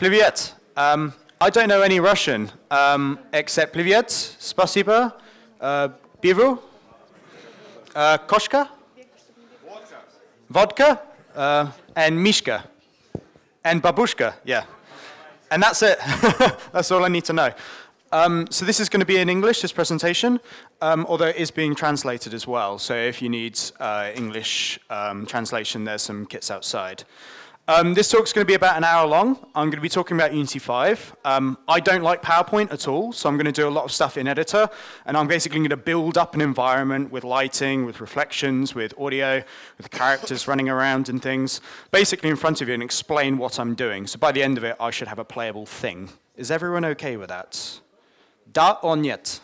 Privyet. I don't know any Russian except Privyet, Spasibo, Bivu, Koshka, Vodka, and Mishka, and Babushka, yeah. And that's it. That's all I need to know. So this is going to be in English, this presentation, although it is being translated as well. So if you need English translation, there's some kits outside. This talk's going to be about an hour long. I'm going to be talking about Unity 5. I don't like PowerPoint at all, so I'm going to do a lot of stuff in Editor, and I'm basically going to build up an environment with lighting, with reflections, with audio, with characters running around and things, basically in front of you and explain what I'm doing. So by the end of it, I should have a playable thing. Is everyone okay with that? Da or niet?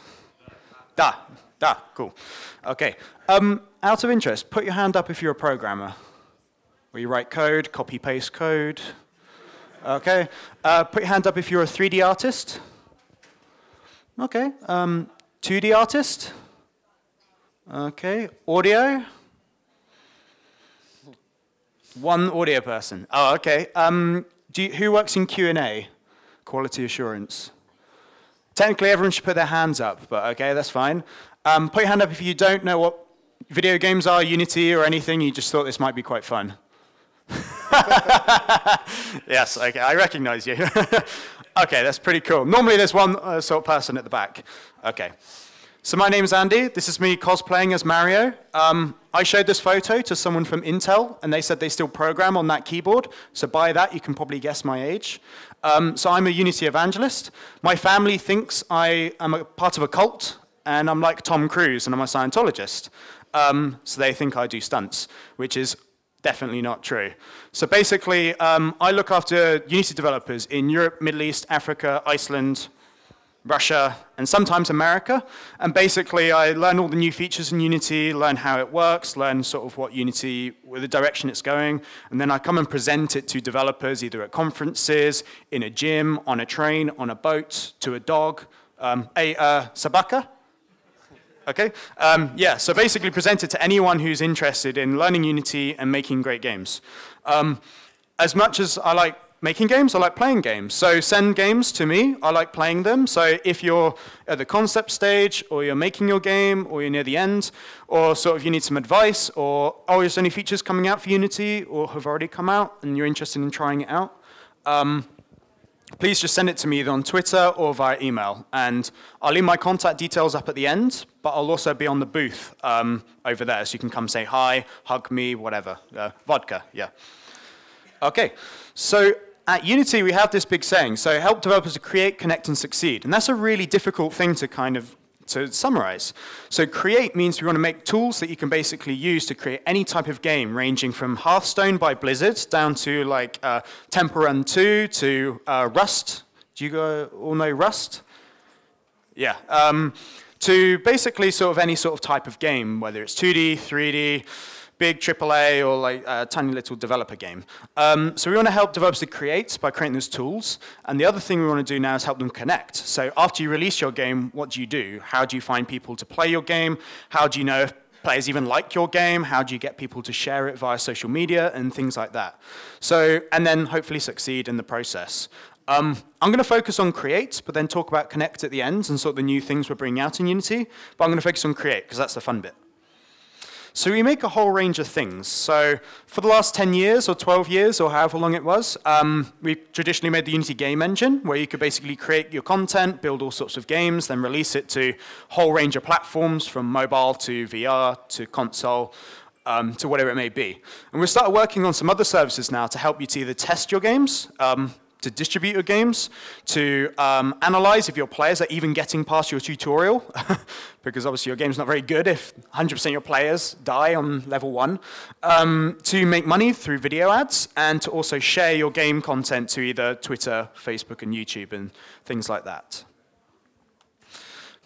Da. Da, cool. Okay. Out of interest, put your hand up if you're a programmer. Where you write code, copy-paste code. Okay. Put your hand up if you're a 3D artist. Okay. 2D artist. Okay. Audio. One audio person. Oh, okay. Who works in Q&A? Quality assurance. Technically, everyone should put their hands up, but okay, that's fine. Put your hand up if you don't know what video games are, Unity or anything. You just thought this might be quite fun. Yes, okay, I recognize you. Okay, that's pretty cool. Normally there's one sort of person at the back. Okay. So my name is Andy. This is me cosplaying as Mario. I showed this photo to someone from Intel, and they said they still program on that keyboard. So by that, you can probably guess my age. So I'm a Unity evangelist. My family thinks I am a part of a cult, and I'm like Tom Cruise, and I'm a Scientologist. So they think I do stunts, which is definitely not true. So basically, I look after Unity developers in Europe, Middle East, Africa, Iceland, Russia, and sometimes America. And basically, I learn all the new features in Unity, learn how it works, learn sort of what Unity, the direction it's going, and then I come and present it to developers either at conferences, in a gym, on a train, on a boat, to a dog, sabaka. Okay, yeah, so basically present it to anyone who's interested in learning Unity and making great games. As much as I like making games, I like playing games. So send games to me, I like playing them. So if you're at the concept stage, or you're making your game, or you're near the end, or sort of you need some advice, or oh, there's any features coming out for Unity, or have already come out, and you're interested in trying it out, please just send it to me either on Twitter or via email. And I'll leave my contact details up at the end, but I'll also be on the booth over there, so you can come say hi, hug me, whatever. Vodka, yeah. Okay, so at Unity, we have this big saying, so help developers to create, connect, and succeed. And that's a really difficult thing to kind of summarize. So create means we want to make tools that you can basically use to create any type of game, ranging from Hearthstone by Blizzard down to like Temple Run 2 to Rust. Do you all know Rust? Yeah. To basically sort of any sort of type of game, whether it's 2D, 3D, big AAA, or like a tiny little developer game. So we want to help developers to create by creating those tools. And the other thing we want to do now is help them connect. So after you release your game, what do you do? How do you find people to play your game? How do you know if players even like your game? How do you get people to share it via social media and things like that? So, and then hopefully succeed in the process. I'm going to focus on create, but then talk about connect at the end and sort of the new things we're bringing out in Unity. But I'm going to focus on create, because that's the fun bit. So we make a whole range of things. So for the last 10 years or 12 years or however long it was, we've traditionally made the Unity game engine, where you could basically create your content, build all sorts of games, then release it to a whole range of platforms, from mobile to VR to console, to whatever it may be. And we've started working on some other services now to help you to either test your games, to distribute your games, to analyze if your players are even getting past your tutorial, because obviously your game's not very good if 100% of your players die on level 1, to make money through video ads, and to also share your game content to either Twitter, Facebook, and YouTube, and things like that.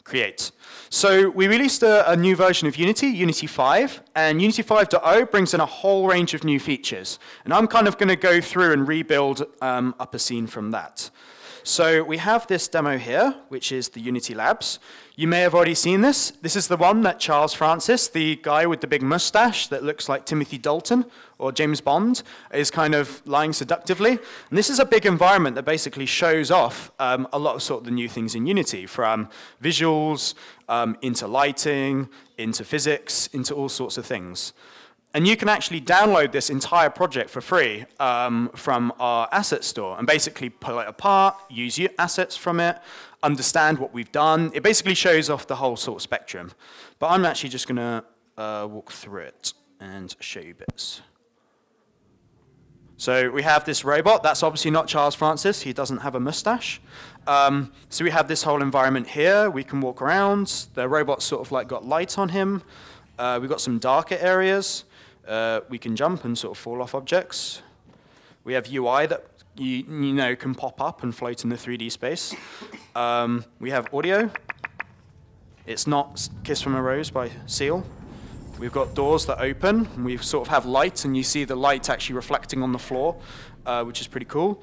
Create. So we released a new version of Unity, Unity 5, and Unity 5.0 brings in a whole range of new features. And I'm kind of going to go through and rebuild up a scene from that. So we have this demo here, which is the Unity Labs. You may have already seen this. This is the one that Charles Francis, the guy with the big mustache that looks like Timothy Dalton or James Bond, is kind of lying seductively. And this is a big environment that basically shows off a lot of sort of the new things in Unity, from visuals into lighting, into physics, into all sorts of things. And you can actually download this entire project for free from our asset store and basically pull it apart, use your assets from it, understand what we've done. It basically shows off the whole sort of spectrum. But I'm actually just going to walk through it and show you bits. So we have this robot. That's obviously not Charles Francis. He doesn't have a mustache. So we have this whole environment here. We can walk around. The robot's sort of like got light on him. We've got some darker areas. We can jump and sort of fall off objects. We have UI that you know can pop up and float in the 3D space. We have audio. It's not Kiss from a Rose by Seal. We've got doors that open. And we sort of have light, and you see the light actually reflecting on the floor, which is pretty cool.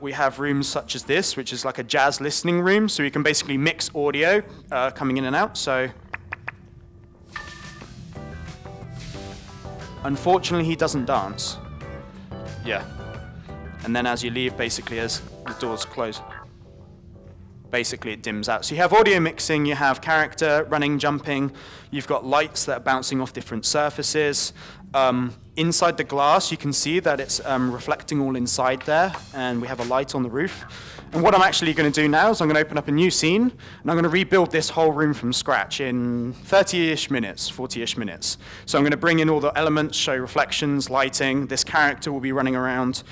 We have rooms such as this, which is like a jazz listening room, so you can basically mix audio coming in and out. So unfortunately, he doesn't dance. Yeah. And then as you leave, basically, as the doors close, basically it dims out. So you have audio mixing, you have character running, jumping, you've got lights that are bouncing off different surfaces. Inside the glass, you can see that it's reflecting all inside there, and we have a light on the roof. And what I'm actually going to do now is I'm going to open up a new scene, and I'm going to rebuild this whole room from scratch in 30-ish minutes, 40-ish minutes. So I'm going to bring in all the elements, show reflections, lighting. This character will be running around,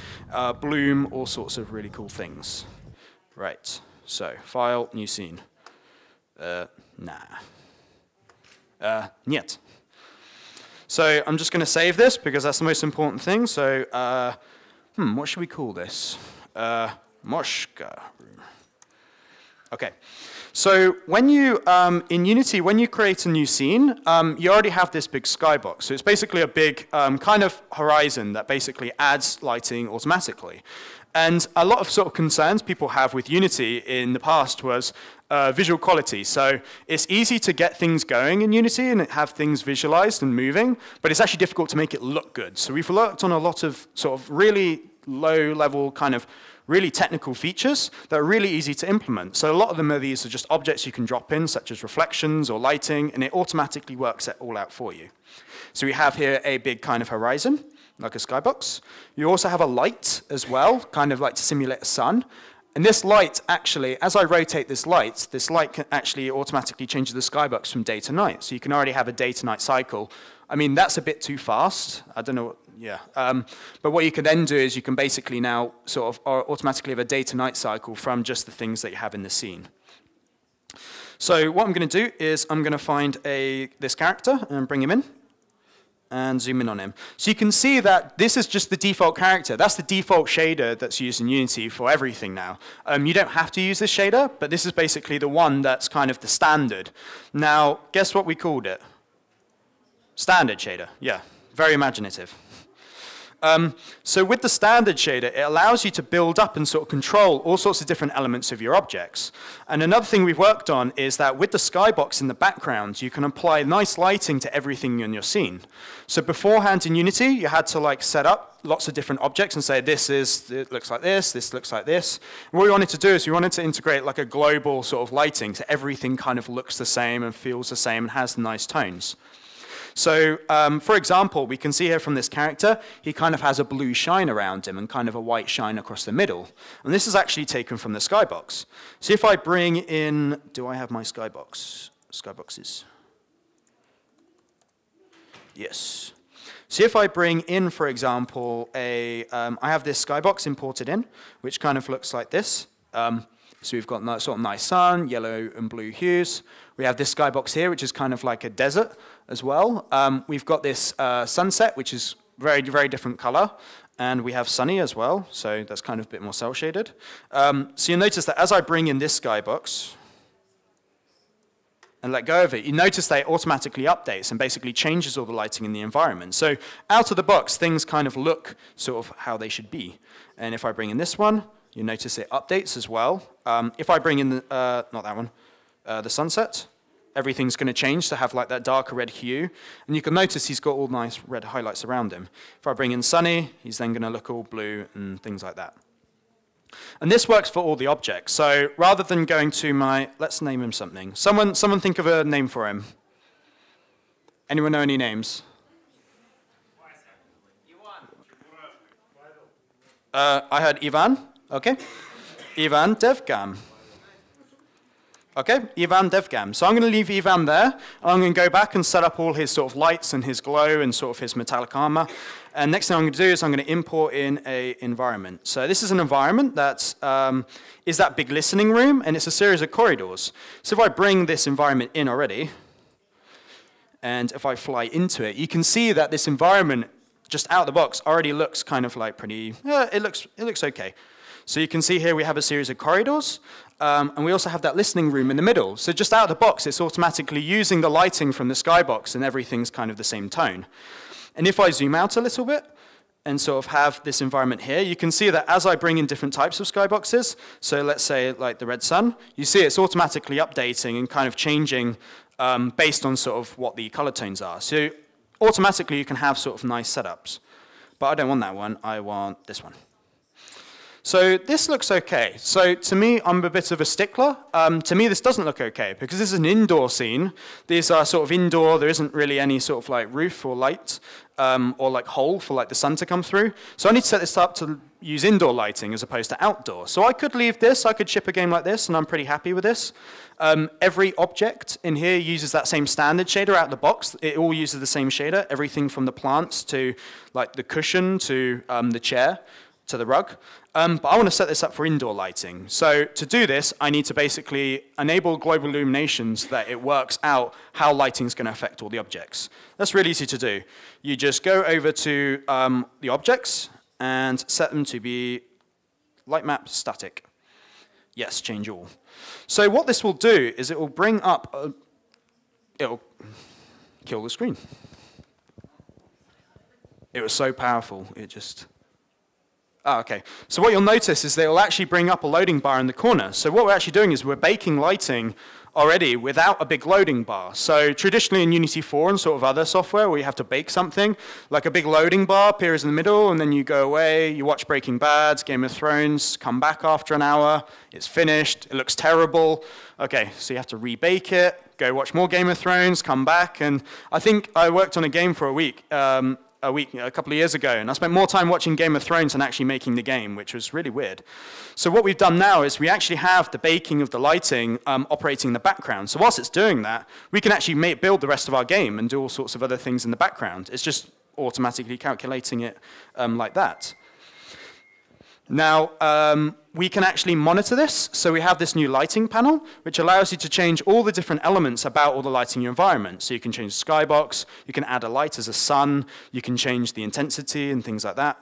bloom, all sorts of really cool things. Right, so file, new scene. Niet. So I'm just going to save this because that's the most important thing. So what should we call this? Moshka room. Okay, so when you, in Unity, when you create a new scene, you already have this big skybox. So it's basically a big kind of horizon that basically adds lighting automatically. And a lot of sort of concerns people have with Unity in the past was visual quality. So it's easy to get things going in Unity and have things visualized and moving, but it's actually difficult to make it look good. So we've worked on a lot of sort of really low-level kind of really technical features that are really easy to implement. So a lot of them are these are just objects you can drop in, such as reflections or lighting, and it automatically works it all out for you. So we have here a big kind of horizon, like a skybox. You also have a light as well, kind of like to simulate a sun. And this light actually, as I rotate this light can actually automatically change the skybox from day to night. So you can already have a day to night cycle. I mean, that's a bit too fast. I don't know what, yeah. But what you can then do is you can basically now sort of automatically have a day to night cycle from just the things that you have in the scene. So what I'm going to do is I'm going to find this character and bring him in and zoom in on him. So you can see that this is just the default character. That's the default shader that's used in Unity for everything now. You don't have to use this shader, but this is basically the one that's kind of the standard. Now, guess what we called it? Standard shader, yeah, very imaginative. So with the standard shader, it allows you to build up and sort of control all sorts of different elements of your objects. And another thing we've worked on is that with the skybox in the background, you can apply nice lighting to everything in your scene. So beforehand in Unity, you had to like set up lots of different objects and say, it looks like this looks like this. And what we wanted to do is we wanted to integrate like a global sort of lighting so everything kind of looks the same and feels the same and has nice tones. So, for example, we can see here from this character, he kind of has a blue shine around him and kind of a white shine across the middle. And this is actually taken from the skybox. So if I bring in, do I have my skybox? Skyboxes. Yes. So if I bring in, for example, I have this skybox imported in, which kind of looks like this. So we've got sort of nice sun, yellow and blue hues. We have this skybox here, which is kind of like a desert as well. We've got this sunset, which is very, very different color. And we have sunny as well, so that's kind of a bit more cel shaded. So you'll notice that as I bring in this skybox and let go of it, you notice that it automatically updates and basically changes all the lighting in the environment. So out of the box, things kind of look sort of how they should be. And if I bring in this one, you notice it updates as well. If I bring in the, not that one, the sunset, everything's going to change to have like that darker red hue. And you can notice he's got all nice red highlights around him. If I bring in sunny, he's then going to look all blue and things like that. And this works for all the objects. So rather than going to my, let's name him something. Someone think of a name for him. Anyone know any names? I heard Ivan. Okay. Ivan Devgam. Okay, Ivan Devgam. So I'm going to leave Ivan there. I'm going to go back and set up all his sort of lights and his glow and sort of his metallic armor. And next thing I'm going to do is I'm going to import in an environment. So this is an environment that is that big listening room, and it's a series of corridors. So if I bring this environment in already, and if I fly into it, you can see that this environment, just out of the box, already looks kind of like pretty, it looks okay. So you can see here we have a series of corridors, and we also have that listening room in the middle. So just out of the box, it's automatically using the lighting from the skybox, and everything's kind of the same tone. And if I zoom out a little bit and sort of have this environment here, you can see that as I bring in different types of skyboxes, so let's say like the red sun, you see it's automatically updating and kind of changing based on sort of what the color tones are. So automatically you can have sort of nice setups. But I don't want that one, I want this one. So this looks okay. So to me, I'm a bit of a stickler. To me, this doesn't look okay because this is an indoor scene. These are sort of indoor. There isn't really any sort of like roof or light or like hole for like the sun to come through. So I need to set this up to use indoor lighting as opposed to outdoor. So I could leave this. I could ship a game like this, and I'm pretty happy with this. Every object in here uses that same standard shader out of the box. It all uses the same shader, everything from the plants to like the cushion to the chair to the rug. But I want to set this up for indoor lighting. So to do this, I need to basically enable global illumination so that it works out how lighting is going to affect all the objects. That's really easy to do. You just go over to the objects and set them to be light map static. Yes, change all. So what this will do is it will bring up, it'll kill the screen. It was so powerful, it just... Oh, okay. So what you'll notice is they'll actually bring up a loading bar in the corner. So what we're actually doing is we're baking lighting already without a big loading bar. So traditionally in Unity 4 and sort of other software where you have to bake something, like a big loading bar appears in the middle, and then you go away, you watch Breaking Bad, Game of Thrones, come back after an hour, it's finished, it looks terrible. Okay, so you have to rebake it, go watch more Game of Thrones, come back, and I think I worked on a game for a week, a couple of years ago, and I spent more time watching Game of Thrones than actually making the game, which was really weird. So what we've done now is we actually have the baking of the lighting operating in the background. So whilst it's doing that, we can actually build the rest of our game and do all sorts of other things in the background. It's just automatically calculating it like that. Now, we can actually monitor this. So we have this new lighting panel, which allows you to change all the different elements about all the lighting in your environment. So you can change the skybox, you can add a light as a sun, you can change the intensity and things like that.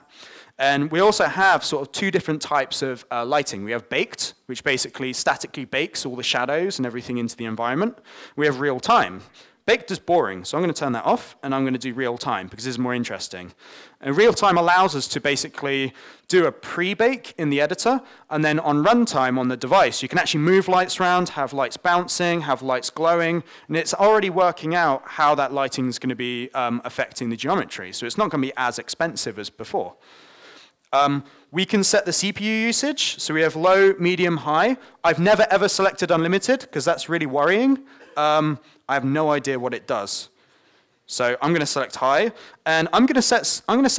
And we also have sort of two different types of lighting. We have baked, which basically statically bakes all the shadows and everything into the environment. We have real time. Baked is boring, so I'm going to turn that off, and I'm going to do real time, because this is more interesting. And real time allows us to basically do a pre-bake in the editor, and then on runtime on the device, you can actually move lights around, have lights bouncing, have lights glowing, and it's already working out how that lighting is going to be affecting the geometry. So it's not going to be as expensive as before. We can set the CPU usage, so we have low, medium, high. I've never ever selected unlimited, because that's really worrying. I have no idea what it does. So I'm going to select high, and I'm going to set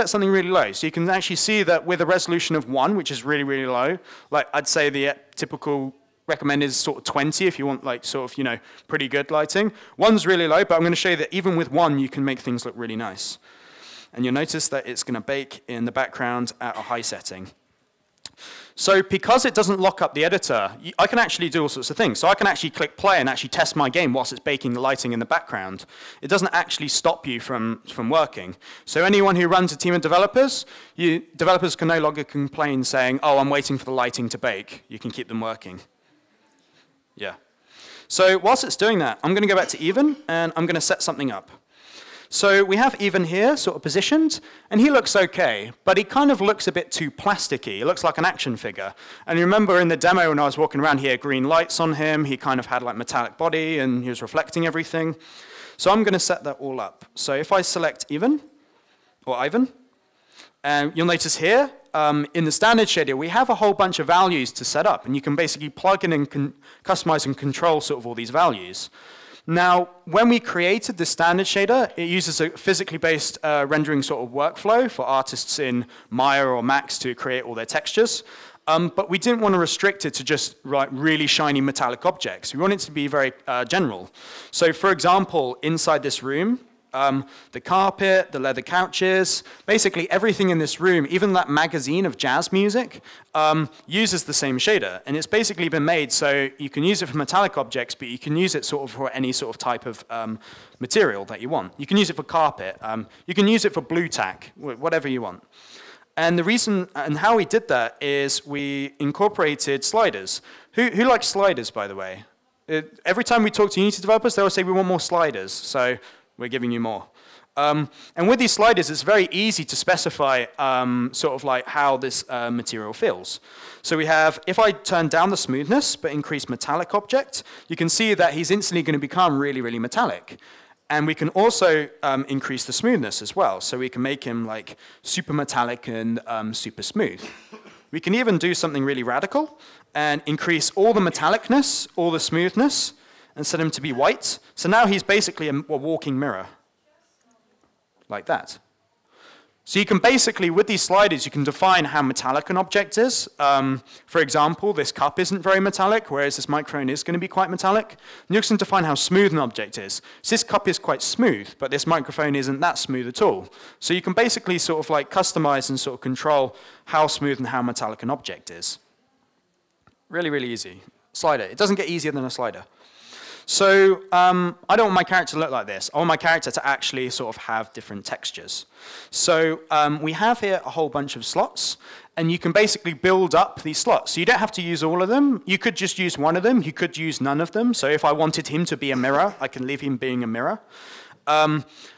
something really low. So you can actually see that with a resolution of 1, which is really, really low, like I'd say the typical recommended is sort of 20 if you want like sort of, you know, pretty good lighting. 1's really low, but I'm going to show you that even with 1, you can make things look really nice. And you'll notice that it's going to bake in the background at a high setting. So because it doesn't lock up the editor, I can actually do all sorts of things. So I can actually click play and actually test my game whilst it's baking the lighting in the background. It doesn't actually stop you from working. So anyone who runs a team of developers, developers can no longer complain saying, oh, I'm waiting for the lighting to bake. You can keep them working. Yeah. So whilst it's doing that, I'm going to go back to even, and I'm going to set something up. So we have Even here sort of positioned, and he looks okay, but he kind of looks a bit too plasticky. He looks like an action figure. And you remember in the demo when I was walking around, he had green lights on him, he kind of had like metallic body, and he was reflecting everything. So I'm going to set that all up. So if I select Even, or Ivan, you'll notice here, in the standard shader, we have a whole bunch of values to set up, and you can basically plug in and customize and control sort of all these values. Now, when we created the standard shader, it uses a physically based rendering sort of workflow for artists in Maya or Max to create all their textures. But we didn't want to restrict it to just really shiny metallic objects. We want it to be very general. So for example, inside this room, the carpet, the leather couches, basically everything in this room, even that magazine of jazz music, uses the same shader. And it's basically been made so you can use it for metallic objects, but you can use it sort of for any sort of type of material that you want. You can use it for carpet. You can use it for blue tack, whatever you want. And the reason and how we did that is we incorporated sliders. Who likes sliders, by the way? Every time we talk to Unity developers, they will say we want more sliders. So we're giving you more. And with these sliders, it's very easy to specify sort of like how this material feels. So we have, if I turn down the smoothness but increase metallic object, you can see that he's instantly going to become really, really metallic. And we can also increase the smoothness as well. So we can make him like super metallic and super smooth. We can even do something really radical and increase all the metallicness, all the smoothness, and set him to be white. So now he's basically a walking mirror, like that. So you can basically, with these sliders, you can define how metallic an object is. For example, this cup isn't very metallic, whereas this microphone is going to be quite metallic. And you can define how smooth an object is. So this cup is quite smooth, but this microphone isn't that smooth at all. So you can basically sort of like customize and sort of control how smooth and how metallic an object is. Really, really easy. Slider. It doesn't get easier than a slider. So I don't want my character to look like this. I want my character to actually sort of have different textures. So we have here a whole bunch of slots, and you can basically build up these slots. So you don't have to use all of them. You could just use one of them. You could use none of them. So if I wanted him to be a mirror, I can leave him being a mirror.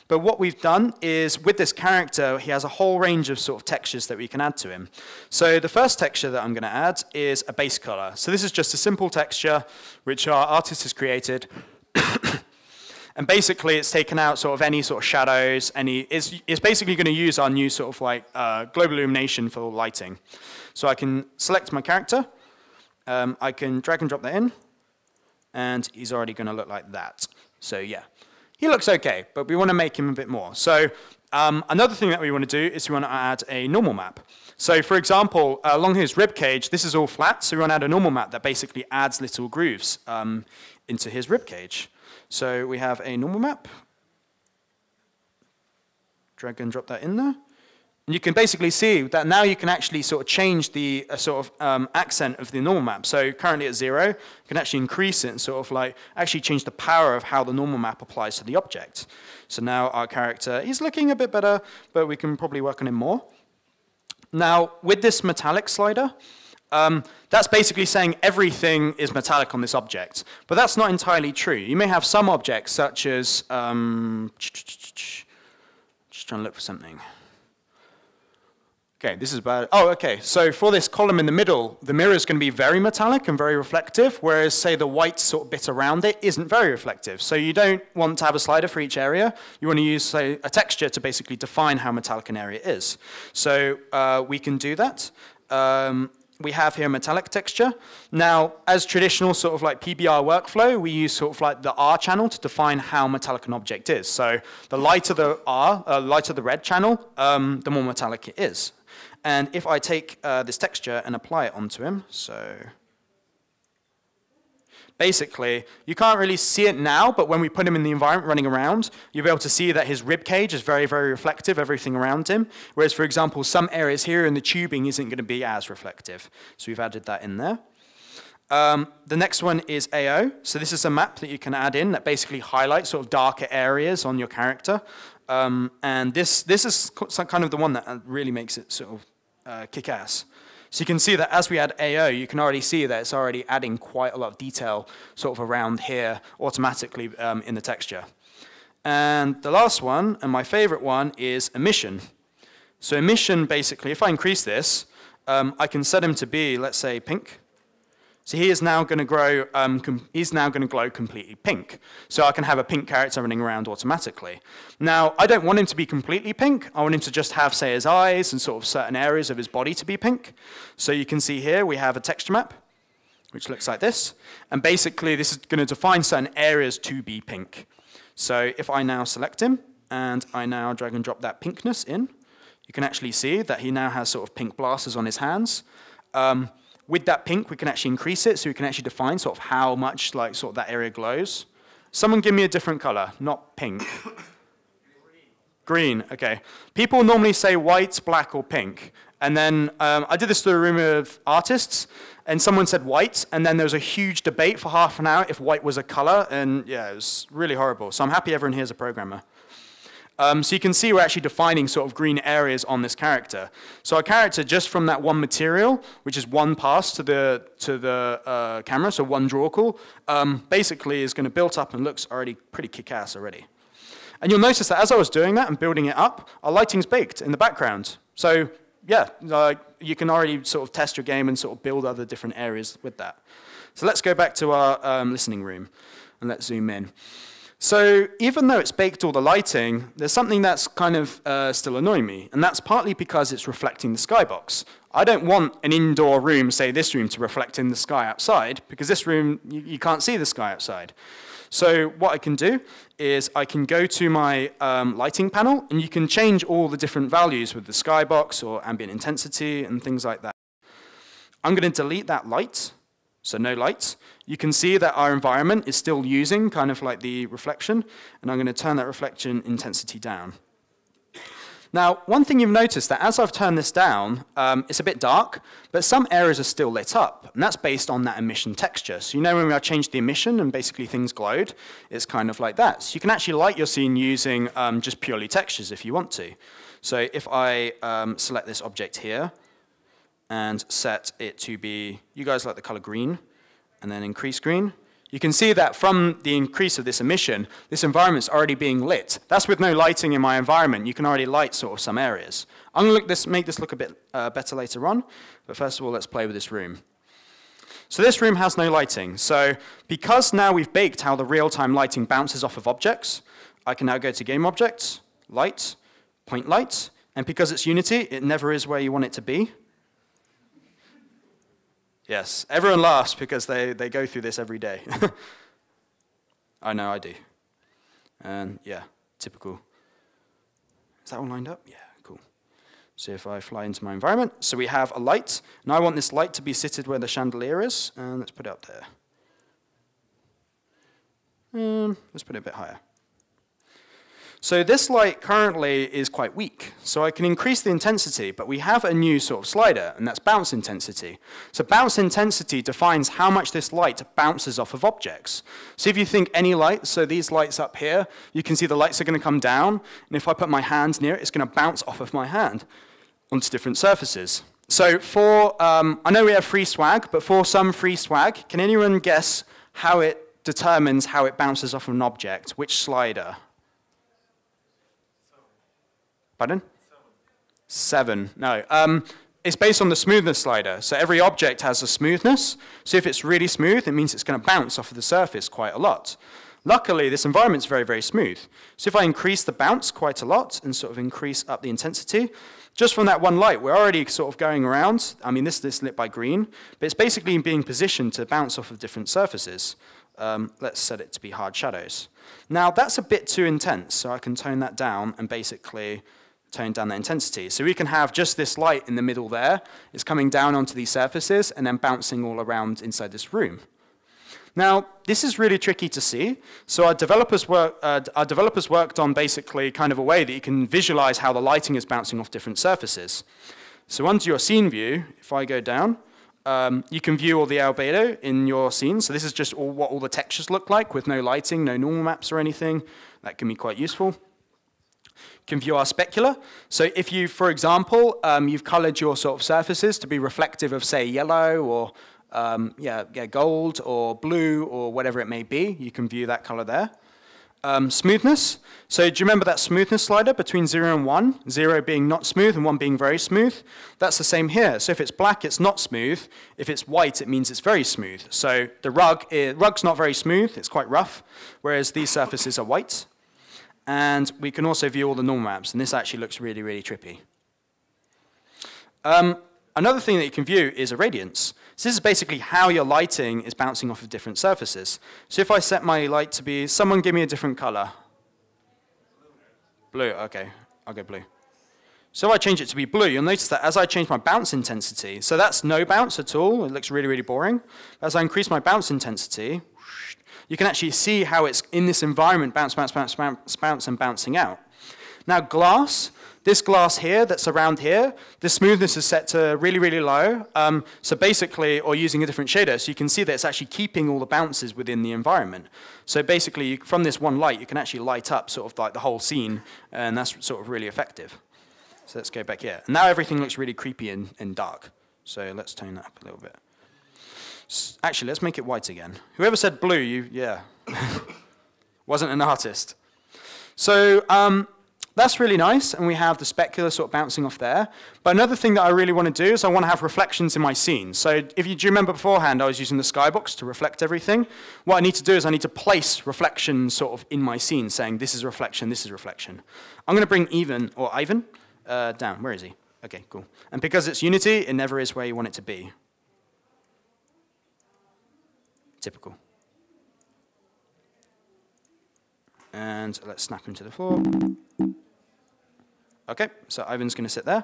But what we've done is, with this character, he has a whole range of sort of textures that we can add to him. So the first texture that I'm going to add is a base color. So this is just a simple texture which our artist has created. And basically, it's taken out sort of any sort of shadows. It's basically going to use our new sort of like global illumination for lighting. So I can select my character. I can drag and drop that in. And he's already going to look like that. So yeah. He looks okay, but we want to make him a bit more. So another thing that we want to do is we want to add a normal map. So for example, along his rib cage, this is all flat, so we want to add a normal map that basically adds little grooves into his rib cage. So we have a normal map. Drag and drop that in there. And you can basically see that now you can actually sort of change the sort of accent of the normal map. So currently at 0, you can actually increase it and sort of like actually change the power of how the normal map applies to the object. So now our character, he's looking a bit better, but we can probably work on him more. Now, with this metallic slider, that's basically saying everything is metallic on this object. But that's not entirely true. You may have some objects such as, just trying to look for something. Okay, this is bad. Oh, okay, so for this column in the middle, the mirror is going to be very metallic and very reflective, whereas, say, the white sort of bit around it isn't very reflective. So you don't want to have a slider for each area. You want to use, say, a texture to basically define how metallic an area is. So we can do that. We have here Metallica Texture. Now, as traditional sort of like PBR workflow, we use sort of like the R channel to define how metallic an object is. So the lighter the R, lighter the red channel, the more metallic it is. And if I take this texture and apply it onto him, so basically, you can't really see it now, but when we put him in the environment running around, you'll be able to see that his rib cage is very, very reflective, everything around him. Whereas, for example, some areas here in the tubing isn't going to be as reflective. So we've added that in there. The next one is AO. So this is a map that you can add in that basically highlights sort of darker areas on your character. And this is kind of the one that really makes it sort of kick ass. So you can see that as we add AO, you can already see that it's already adding quite a lot of detail sort of around here automatically in the texture. And the last one, and my favorite one, is Emission. So Emission, basically, if I increase this, I can set him to be, let's say, pink. So he is now going to grow. He's now going to glow completely pink. So I can have a pink character running around automatically. Now I don't want him to be completely pink. I want him to just have, say, his eyes and sort of certain areas of his body to be pink. So you can see here we have a texture map, which looks like this. And basically this is going to define certain areas to be pink. So if I now select him and I now drag and drop that pinkness in, you can actually see that he now has sort of pink blasters on his hands. With that pink, we can actually increase it, so we can actually define sort of how much like sort of that area glows. Someone give me a different color, not pink. Green, okay. People normally say white, black, or pink. And then I did this to a room of artists, and someone said white, and then there was a huge debate for half an hour if white was a color, and yeah, it was really horrible. So I'm happy everyone here is a programmer. So you can see we're actually defining sort of green areas on this character. So our character, just from that one material, which is one pass to the camera, so one draw call, basically is going to build up and looks already pretty kick-ass already. And you'll notice that as I was doing that and building it up, our lighting's baked in the background. So yeah, you can already sort of test your game and sort of build other different areas with that. So let's go back to our listening room and let's zoom in. So even though it's baked all the lighting, there's something that's kind of still annoying me, and that's partly because it's reflecting the skybox. I don't want an indoor room, say this room, to reflect in the sky outside, because this room, you can't see the sky outside. So what I can do is I can go to my lighting panel, and you can change all the different values with the skybox or ambient intensity and things like that. I'm going to delete that light, so no light. You can see that our environment is still using kind of like the reflection, and I'm going to turn that reflection intensity down. Now, one thing you've noticed that as I've turned this down, it's a bit dark, but some areas are still lit up, and that's based on that emission texture. So you know when I changed the emission and basically things glowed, it's kind of like that. So you can actually light your scene using just purely textures if you want to. So if I select this object here and set it to be, you guys like the color green, and then increase green, you can see that from the increase of this emission, this environment's already being lit. That's with no lighting in my environment. You can already light sort of some areas. I'm going to make this look a bit better later on, but first of all, let's play with this room. So this room has no lighting. So because now we've baked how the real-time lighting bounces off of objects, I can now go to Game Objects, Light, Point Light, and because it's Unity, it never is where you want it to be. Yes, everyone laughs because they go through this every day. I know I do. And yeah, typical. Is that all lined up? Yeah, cool. So if I fly into my environment, so we have a light, and I want this light to be seated where the chandelier is, and let's put it up there. Let's put it a bit higher. So this light currently is quite weak, so I can increase the intensity, but we have a new sort of slider, and that's bounce intensity. So bounce intensity defines how much this light bounces off of objects. So if you think any light, so these lights up here, you can see the lights are going to come down, and if I put my hand near it, it's going to bounce off of my hand onto different surfaces. So for, I know we have free swag, but for some free swag, can anyone guess how it determines how it bounces off of an object? Which slider? Pardon? 7. No. It's based on the smoothness slider. So every object has a smoothness. So if it's really smooth, it means it's going to bounce off of the surface quite a lot. Luckily, this environment's very, very smooth. So if I increase the bounce quite a lot and sort of increase up the intensity, just from that one light, we're already sort of going around. I mean, this is lit by green, but it's basically being positioned to bounce off of different surfaces. Let's set it to be hard shadows. Now, that's a bit too intense, so I can tone that down and basically tone down the intensity. So we can have just this light in the middle there. It's coming down onto these surfaces and then bouncing all around inside this room. Now, this is really tricky to see. So our developers worked on basically kind of a way that you can visualize how the lighting is bouncing off different surfaces. So onto your scene view, if I go down, you can view all the albedo in your scene. So this is just what all the textures look like with no lighting, no normal maps or anything. That can be quite useful. You can view our specular. So if you, for example, you've colored your sort of surfaces to be reflective of, say, yellow or gold or blue or whatever it may be, you can view that color there. Smoothness. So do you remember that smoothness slider between 0 and 1? 0 being not smooth and 1 being very smooth. That's the same here. So if it's black, it's not smooth. If it's white, it means it's very smooth. So the rug's not very smooth. It's quite rough, whereas these surfaces are white. And we can also view all the normal maps, and this actually looks really, really trippy. Another thing that you can view is a radiance. So this is basically how your lighting is bouncing off of different surfaces. So if I set my light to be, someone give me a different color. Blue, okay, I'll go blue. So if I change it to be blue, you'll notice that as I change my bounce intensity, so that's no bounce at all, it looks really, really boring. As I increase my bounce intensity, you can actually see how it's in this environment, bounce, bounce, bounce, bounce, bounce, and bouncing out. Now glass, this glass here that's around here, the smoothness is set to really, really low. So basically, or using a different shader, so you can see that it's actually keeping all the bounces within the environment. So basically, from this one light, you can actually light up sort of like the whole scene, and that's sort of really effective. So let's go back here. And now everything looks really creepy and dark. So let's tone that up a little bit. Actually, let's make it white again. Whoever said blue, yeah. Wasn't an artist. So that's really nice, and we have the specular sort of bouncing off there. But another thing that I really want to do is I want to have reflections in my scene. So do you remember beforehand I was using the skybox to reflect everything? What I need to do is I need to place reflections sort of in my scene, saying this is reflection, this is reflection. I'm going to bring Ivan down. Where is he? Okay, cool. And because it's Unity, it never is where you want it to be. Typical. And let's snap him to the floor. Okay, so Ivan's going to sit there.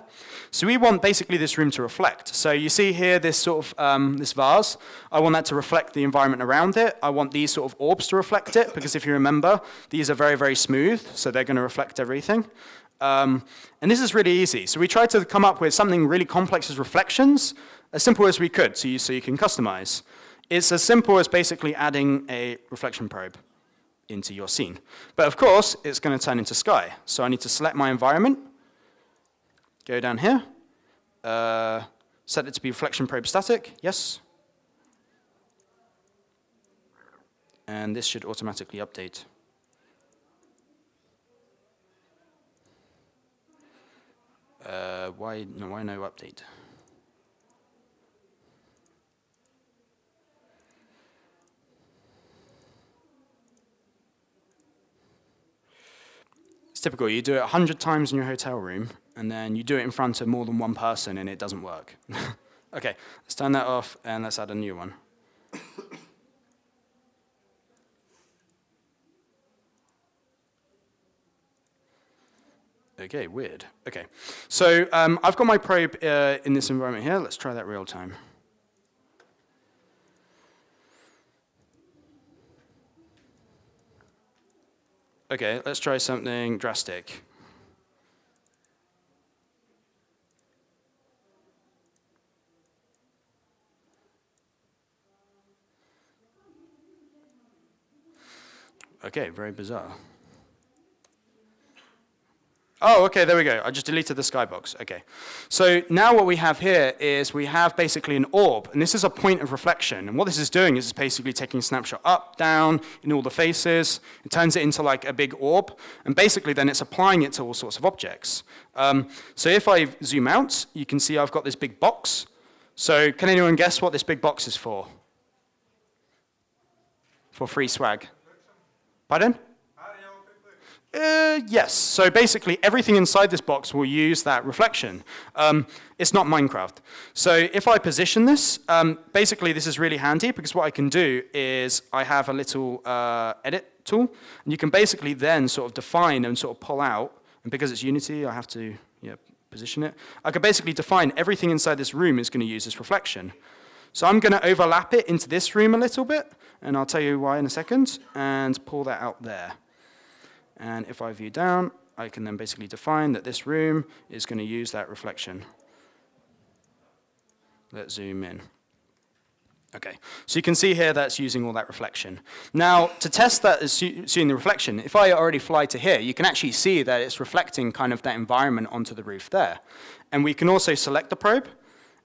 So we want basically this room to reflect. So you see here this sort of this vase. I want that to reflect the environment around it. I want these sort of orbs to reflect it, because if you remember, these are very, very smooth, so they're going to reflect everything. And this is really easy. So we tried to come up with something really complex as reflections, as simple as we could, so you can customize. It's as simple as basically adding a reflection probe into your scene. But of course, it's going to turn into sky. So I need to select my environment, go down here, set it to be reflection probe static, yes. And this should automatically update. Why no update? It's typical. You do it 100 times in your hotel room, and then you do it in front of more than one person, and it doesn't work. Okay, let's turn that off, and let's add a new one. Okay, weird. Okay, so I've got my probe in this environment here. Let's try that real time. Okay, let's try something drastic. Okay, very bizarre. Oh, okay, there we go. I just deleted the skybox. Okay. So now what we have here is we have basically an orb, and this is a point of reflection. And what this is doing is it's basically taking a snapshot up, down, in all the faces. It turns it into like a big orb, and basically then it's applying it to all sorts of objects. So if I zoom out, you can see I've got this big box. So can anyone guess what this big box is for? For free swag. Pardon? Yes, so basically everything inside this box will use that reflection. It's not Minecraft. So if I position this, basically this is really handy because what I can do is I have a little edit tool, and you can basically then sort of define and sort of pull out, and because it's Unity, I have to position it. I can basically define everything inside this room is going to use this reflection. So I'm going to overlap it into this room a little bit, and I'll tell you why in a second, and pull that out there. And if I view down, I can then basically define that this room is going to use that reflection. Let's zoom in. Okay, so you can see here that's using all that reflection. Now, to test that as seeing the reflection, if I already fly to here, you can actually see that it's reflecting kind of that environment onto the roof there. And we can also select the probe.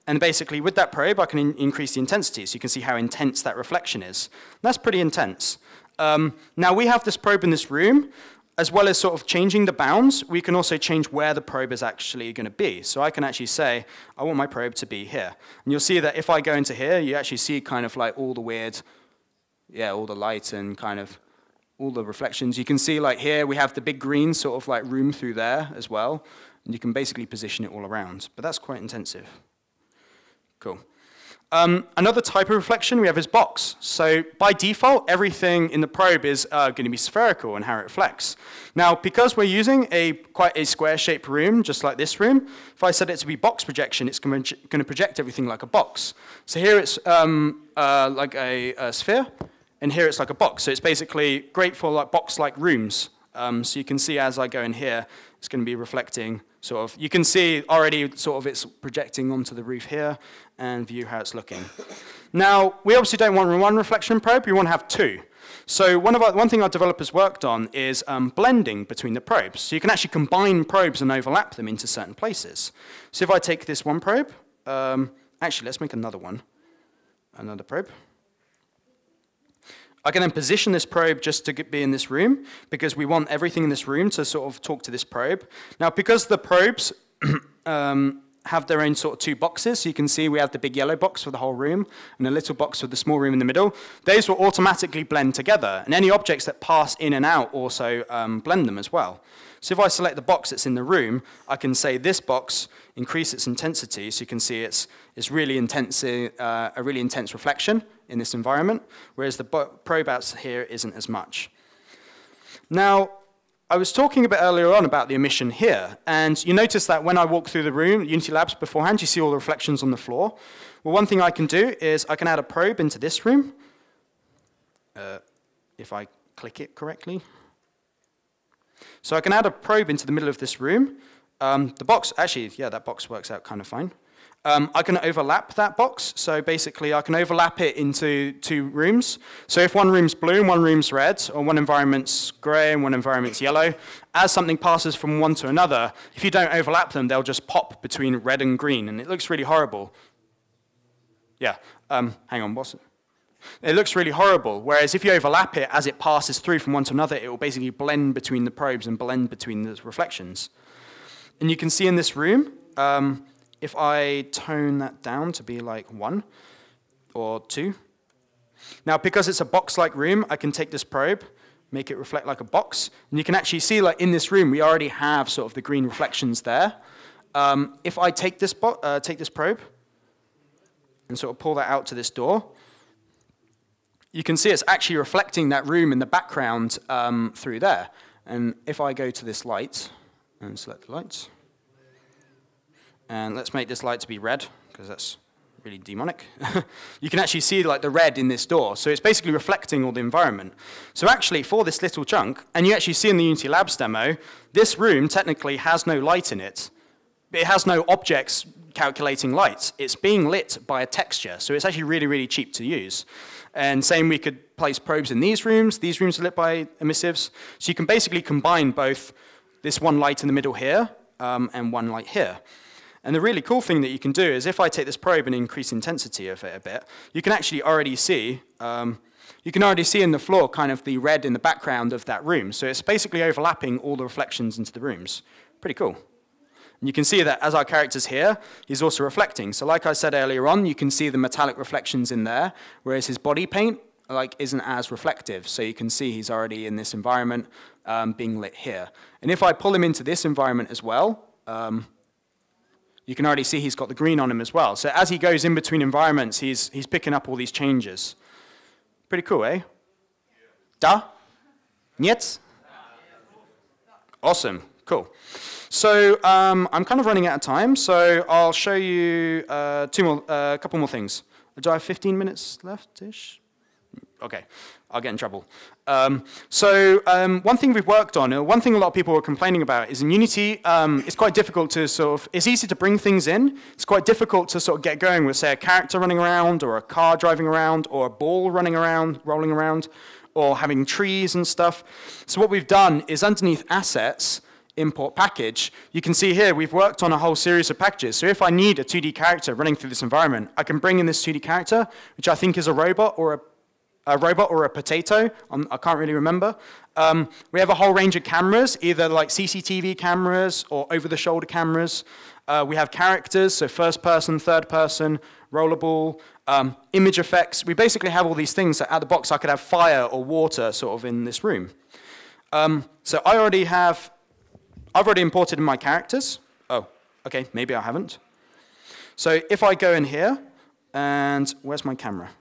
And basically, with that probe, I can increase the intensity, so you can see how intense that reflection is. And that's pretty intense. Now we have this probe in this room, as well as sort of changing the bounds, we can also change where the probe is actually going to be. So I can actually say, I want my probe to be here. And you'll see that if I go into here, you actually see kind of like all the weird, all the light and kind of all the reflections. You can see like here, we have the big green sort of like room through there as well. And you can basically position it all around. But that's quite intensive. Cool. Another type of reflection we have is box. So by default, everything in the probe is going to be spherical in how it reflects. Now, because we're using quite a square-shaped room, just like this room, if I set it to be box projection, it's going to project everything like a box. So here it's like a sphere, and here it's like a box. So it's basically great for like box-like rooms. So you can see as I go in here, it's going to be reflecting sort of, you can see already sort of it's projecting onto the roof here and view how it's looking. Now, we obviously don't want one reflection probe, we want to have two. So one thing our developers worked on is blending between the probes. So you can actually combine probes and overlap them into certain places. So if I take this one probe, actually let's make another one, another probe. I can then position this probe just to be in this room because we want everything in this room to sort of talk to this probe. Now, because the probes have their own sort of two boxes, so you can see we have the big yellow box for the whole room and a little box for the small room in the middle. Those will automatically blend together, and any objects that pass in and out also blend them as well. So if I select the box that's in the room, I can say this box increase its intensity, so you can see it's really intense, a really intense reflection in this environment, whereas the probe out here isn't as much. Now, I was talking a bit earlier on about the emission here, and you notice that when I walk through the room, Unity Labs beforehand, you see all the reflections on the floor. Well, one thing I can do is I can add a probe into this room, if I click it correctly. So I can add a probe into the middle of this room. The box, actually, yeah, that box works out kind of fine. I can overlap that box, so basically I can overlap it into two rooms. So if one room's blue and one room's red, or one environment's gray and one environment's yellow, as something passes from one to another, if you don't overlap them, they'll just pop between red and green, and it looks really horrible. Yeah, hang on, what's it? It looks really horrible, whereas if you overlap it as it passes through from one to another, it will basically blend between the probes and blend between the reflections. And you can see in this room, if I tone that down to be like 1 or 2. Now, because it's a box-like room, I can take this probe, make it reflect like a box, and you can actually see like in this room, we already have sort of the green reflections there. If I take this probe and sort of pull that out to this door, you can see it's actually reflecting that room in the background through there. And if I go to this light and select the lights, and let's make this light to be red, because that's really demonic. You can actually see like the red in this door. So it's basically reflecting all the environment. So actually for this little chunk, and you actually see in the Unity Labs demo, this room technically has no light in it. It has no objects calculating light. It's being lit by a texture. So it's actually really, really cheap to use. And same, we could place probes in these rooms. These rooms are lit by emissives. So you can basically combine both this one light in the middle here and one light here. And the really cool thing that you can do is if I take this probe and increase intensity of it a bit, you can actually already see, in the floor kind of the red in the background of that room. So it's basically overlapping all the reflections into the rooms. Pretty cool. And you can see that as our character's here, he's also reflecting. So like I said earlier on, you can see the metallic reflections in there, whereas his body paint isn't as reflective. So you can see he's already in this environment being lit here. And if I pull him into this environment as well, you can already see he's got the green on him as well. So as he goes in between environments, he's picking up all these changes. Pretty cool, eh? Da? Niet? Awesome, cool. So I'm kind of running out of time, so I'll show you a couple more things. Do I have 15 minutes left-ish? Okay, I'll get in trouble. One thing we've worked on, one thing a lot of people were complaining about is in Unity, it's quite difficult to it's easy to bring things in. It's quite difficult to sort of get going with, say, a character running around, or a car driving around, or a ball running around, rolling around, or having trees and stuff. So what we've done is underneath assets, import package, you can see here we've worked on a whole series of packages. So if I need a 2D character running through this environment, I can bring in this 2D character, which I think is a robot or a a robot or a potato. I can't really remember. We have a whole range of cameras, either like CCTV cameras or over-the-shoulder cameras. We have characters, so first person, third person, rollerball, image effects. We basically have all these things that out of the box I could have fire or water sort of in this room. So I've already imported in my characters. Oh, okay, maybe I haven't. So if I go in here, and where's my camera?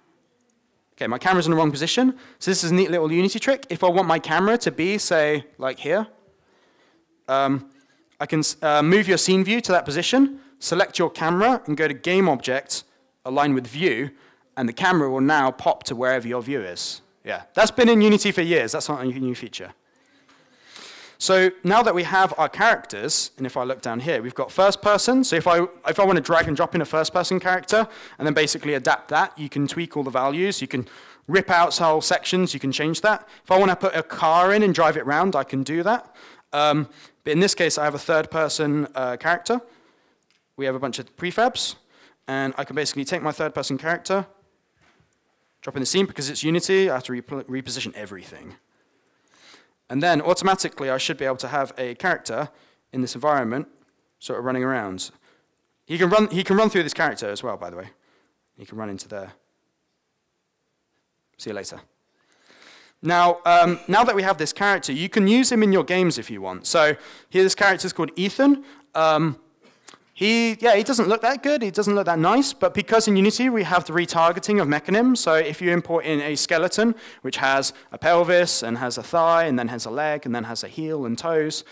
Okay, my camera's in the wrong position. So this is a neat little Unity trick. If I want my camera to be, say, like here, I can move your scene view to that position, select your camera, and go to Game Object, align with View, and the camera will now pop to wherever your view is. Yeah, that's been in Unity for years. That's not a new feature. So now that we have our characters, and if I look down here, we've got first person. So if I want to drag and drop in a first person character and then basically adapt that, you can tweak all the values. You can rip out whole sections. You can change that. If I want to put a car in and drive it around, I can do that. But in this case, I have a third person character. We have a bunch of prefabs. And I can basically take my third person character, drop in the scene. Because it's Unity, I have to reposition everything. And then automatically, I should be able to have a character in this environment sort of running around. He can run through this character as well, by the way. He can run into there. See you later. Now, now that we have this character, you can use him in your games if you want. So here, this character is called Ethan. He doesn't look that good, he doesn't look that nice, but because in Unity we have the retargeting of mechanisms, so if you import in a skeleton, which has a pelvis, and has a thigh, and then has a leg, and then has a heel and toes,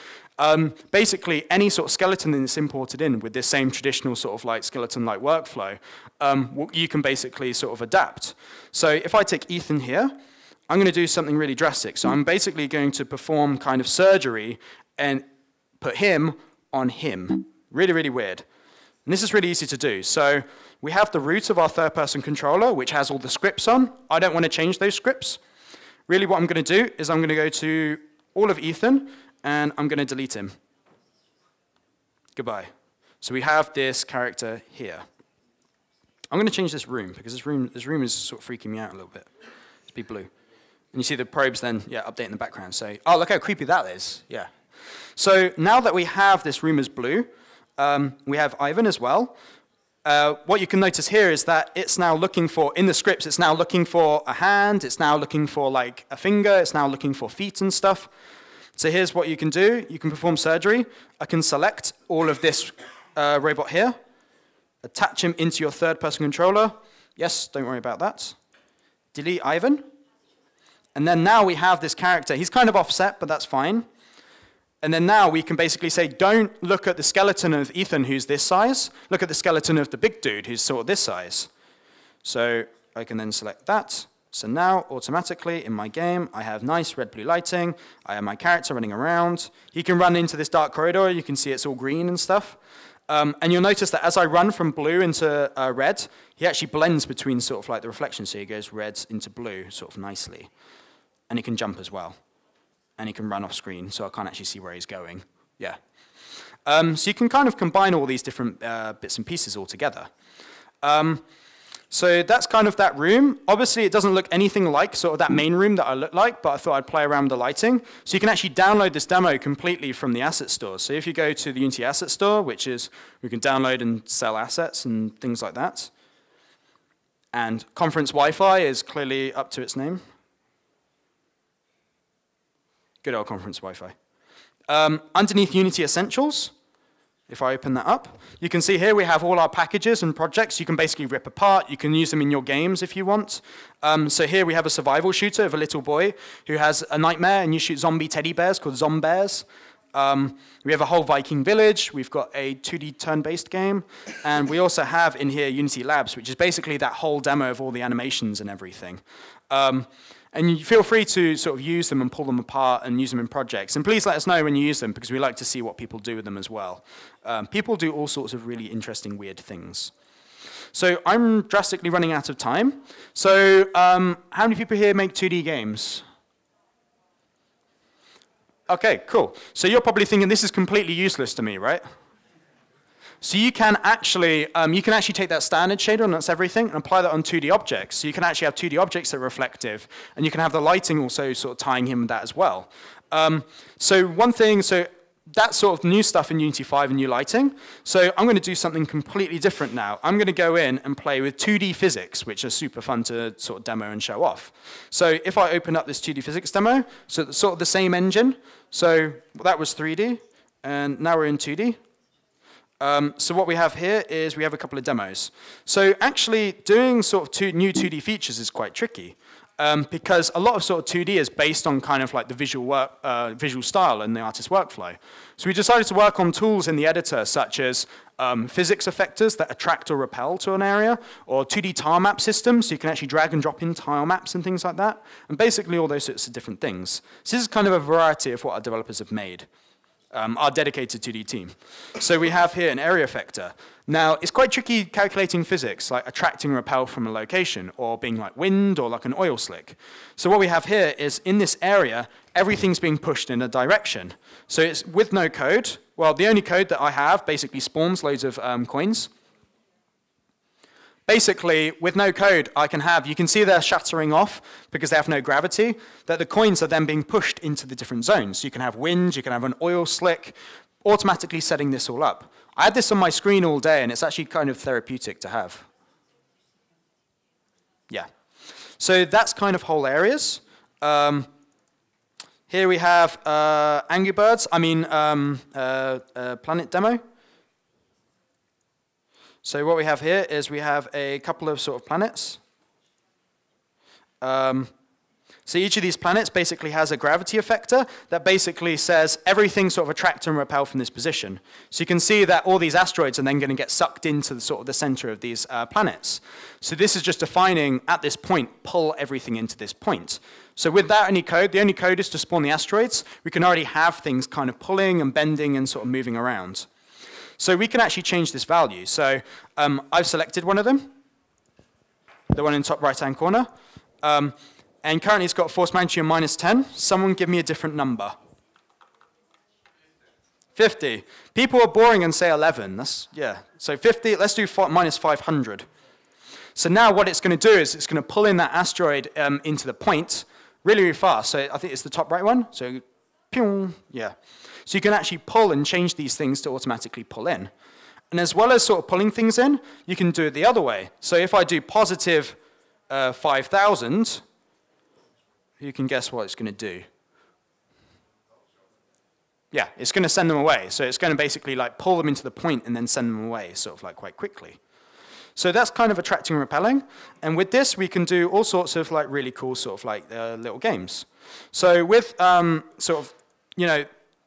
basically any sort of skeleton that's imported in with this same traditional sort of like skeleton-like workflow, you can basically sort of adapt. So if I take Ethan here, I'm going to do something really drastic. So I'm basically going to perform kind of surgery and put him on him. Really, really weird. And this is really easy to do. So we have the root of our third-person controller, which has all the scripts on. I don't want to change those scripts. Really what I'm going to do is I'm going to go to all of Ethan, and I'm going to delete him. Goodbye. So we have this character here. I'm going to change this room, because this room is sort of freaking me out a little bit. Let's be blue. And you see the probes then, update in the background. So, oh, look how creepy that is. Yeah. So now that we have this room as blue, we have Ivan as well. What you can notice here is that it's now looking for, in the scripts, it's now looking for a hand, it's now looking for like a finger, it's now looking for feet and stuff. So here's what you can do. You can perform surgery. I can select all of this robot here, attach him into your third-person controller. Yes, don't worry about that. Delete Ivan. And then now we have this character. He's kind of offset, but that's fine. And then now we can basically say, don't look at the skeleton of Ethan, who's this size. Look at the skeleton of the big dude, who's sort of this size. So I can then select that. So now, automatically, in my game, I have nice red-blue lighting. I have my character running around. He can run into this dark corridor. You can see it's all green and stuff. And you'll notice that as I run from blue into red, he actually blends between sort of like the reflections. So he goes red into blue sort of nicely. And he can jump as well. And he can run off screen, so I can't actually see where he's going. Yeah. So you can kind of combine all these different bits and pieces all together. So that's kind of that room. Obviously, it doesn't look anything like sort of that main room that I look like, but I thought I'd play around with the lighting. So you can actually download this demo completely from the asset store. So if you go to the Unity Asset Store, which is, we can download and sell assets and things like that. And Conference Wi-Fi is clearly up to its name. Good old Conference Wi-Fi. Underneath Unity Essentials, if I open that up, you can see here we have all our packages and projects. You can basically rip apart. You can use them in your games if you want. So here we have a survival shooter of a little boy who has a nightmare, and you shoot zombie teddy bears called Zombears. We have a whole Viking village. We've got a 2D turn-based game. And we also have in here Unity Labs, which is basically that whole demo of all the animations and everything. And you feel free to sort of use them and pull them apart and use them in projects. And please let us know when you use them, because we like to see what people do with them as well. People do all sorts of really interesting, weird things. So I'm drastically running out of time. So how many people here make 2D games? OK, cool. So you're probably thinking this is completely useless to me, right? So you can actually take that standard shader, and that's everything, and apply that on 2D objects. So you can actually have 2D objects that are reflective, and you can have the lighting also sort of tying in with that as well. So that's sort of new stuff in Unity 5 and new lighting. So I'm going to do something completely different now. I'm going to go in and play with 2D physics, which are super fun to sort of demo and show off. So if I open up this 2D physics demo, so it's sort of the same engine. So that was 3D, and now we're in 2D. So what we have here is we have a couple of demos. So actually doing sort of new 2D features is quite tricky. Because a lot of sort of 2D is based on kind of like the visual style and the artist workflow. So we decided to work on tools in the editor such as physics effectors that attract or repel to an area, or 2D tile map systems, so you can actually drag and drop in tile maps and things like that, and basically all those sorts of different things. So this is kind of a variety of what our developers have made. Our dedicated 2D team. So we have here an area effector. Now, it's quite tricky calculating physics, like attracting repel from a location, or being like wind, or like an oil slick. So what we have here is, in this area, everything's being pushed in a direction. So it's with no code. Well, the only code that I have basically spawns loads of coins. Basically, with no code, you can see they're shattering off because they have no gravity, that the coins are then being pushed into the different zones. So you can have wind, you can have an oil slick, automatically setting this all up. I had this on my screen all day, and it's actually kind of therapeutic to have. Yeah. So that's kind of whole areas. Here we have Angry Birds, planet demo. So what we have here is we have a couple of sort of planets. So each of these planets basically has a gravity effector that basically says everything sort of attract and repel from this position. So you can see that all these asteroids are then going to get sucked into the sort of the center of these planets. So this is just defining, at this point, pull everything into this point. So without any code, the only code is to spawn the asteroids. We can already have things kind of pulling and bending and sort of moving around. So we can actually change this value. So I've selected one of them, the one in the top right-hand corner. And currently it's got force magnitude -10. Someone give me a different number. 50. People are boring and say 11. Yeah. So 50, let's do -500. So now what it's going to do is it's going to pull in that asteroid into the point really, really fast. So I think it's the top right one. So, pew, yeah. So you can actually pull and change these things to automatically pull in. And as well as sort of pulling things in, you can do it the other way. So if I do positive 5,000, you can guess what it's going to do. Yeah, it's going to send them away. So it's going to basically like pull them into the point and then send them away sort of like quite quickly. So that's kind of attracting and repelling. And with this, we can do all sorts of like really cool sort of like little games. So with sort of, you know,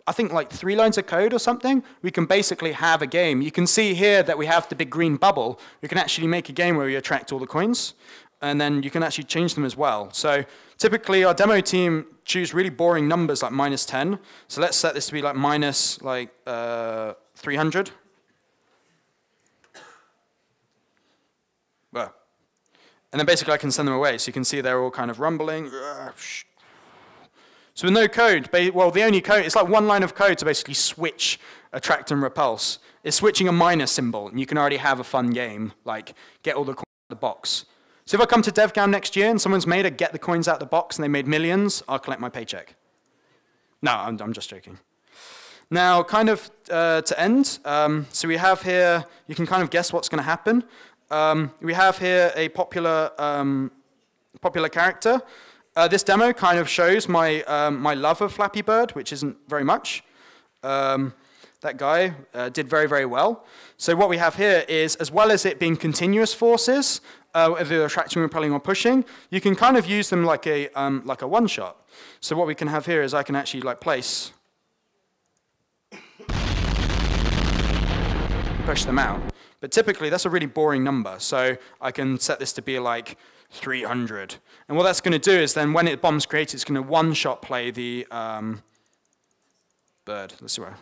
I think like 3 lines of code or something, we can basically have a game. You can see here that we have the big green bubble. We can actually make a game where we attract all the coins. And then you can actually change them as well. So typically our demo team choose really boring numbers like -10. So let's set this to be like -300. Well, and then basically I can send them away. So you can see they're all kind of rumbling. So with no code, well, the only code, it's like 1 line of code to basically switch attract and repulse. It's switching a minus symbol, and you can already have a fun game, like get all the coins out of the box. So if I come to DevGam next year and someone's made a get the coins out of the box and they made millions, I'll collect my paycheck. No, I'm just joking. Now, kind of to end, so we have here, you can kind of guess what's going to happen. We have here a popular character. This demo kind of shows my, my love of Flappy Bird, which isn't very much. That guy did very, very well. So what we have here is, as well as it being continuous forces, whether attracting, repelling, or pushing, you can kind of use them like a one-shot. So what we can have here is I can actually like place, push them out. But typically that's a really boring number. So I can set this to be like 300. And what that's going to do is then when it bombs created, it's going to one-shot play the bird. Let's see where.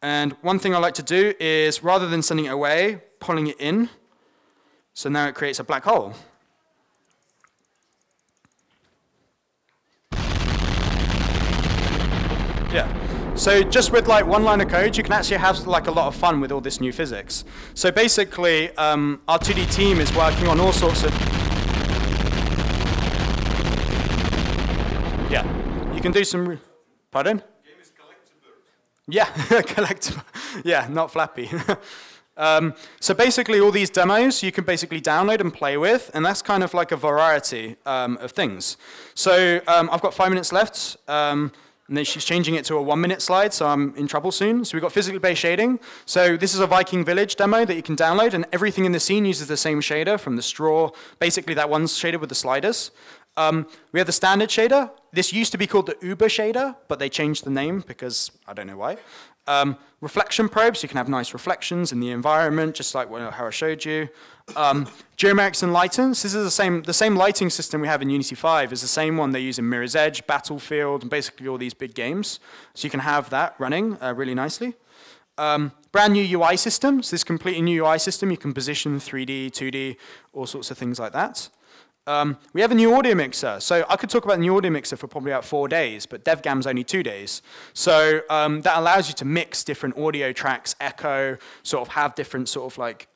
And one thing I like to do is, rather than sending it away, pulling it in. So now it creates a black hole. Yeah. So just with like one line of code, you can actually have like a lot of fun with all this new physics. So basically, our 2D team is working on all sorts of... Yeah, you can do some... Pardon? The game is collectible. Yeah, collectible. Yeah, not Flappy. So basically all these demos you can basically download and play with, and that's kind of like a variety of things. So I've got 5 minutes left, and then she's changing it to a 1 minute slide, so I'm in trouble soon. So we've got physically based shading. So this is a Viking village demo that you can download, and everything in the scene uses the same shader from the straw, basically that one shader with the sliders. We have the standard shader. This used to be called the Uber shader, but they changed the name because I don't know why. Reflection probes, you can have nice reflections in the environment, just like how I showed you. Geomerics and lightens, this is the same lighting system we have in Unity 5 is the same one they use in Mirror's Edge, Battlefield, and basically all these big games. So you can have that running really nicely. Brand new UI system, so this completely new UI system, you can position 3D, 2D, all sorts of things like that. We have a new audio mixer. So I could talk about the new audio mixer for probably about 4 days, but DevGam's only 2 days. So that allows you to mix different audio tracks, echo, sort of have different sort of like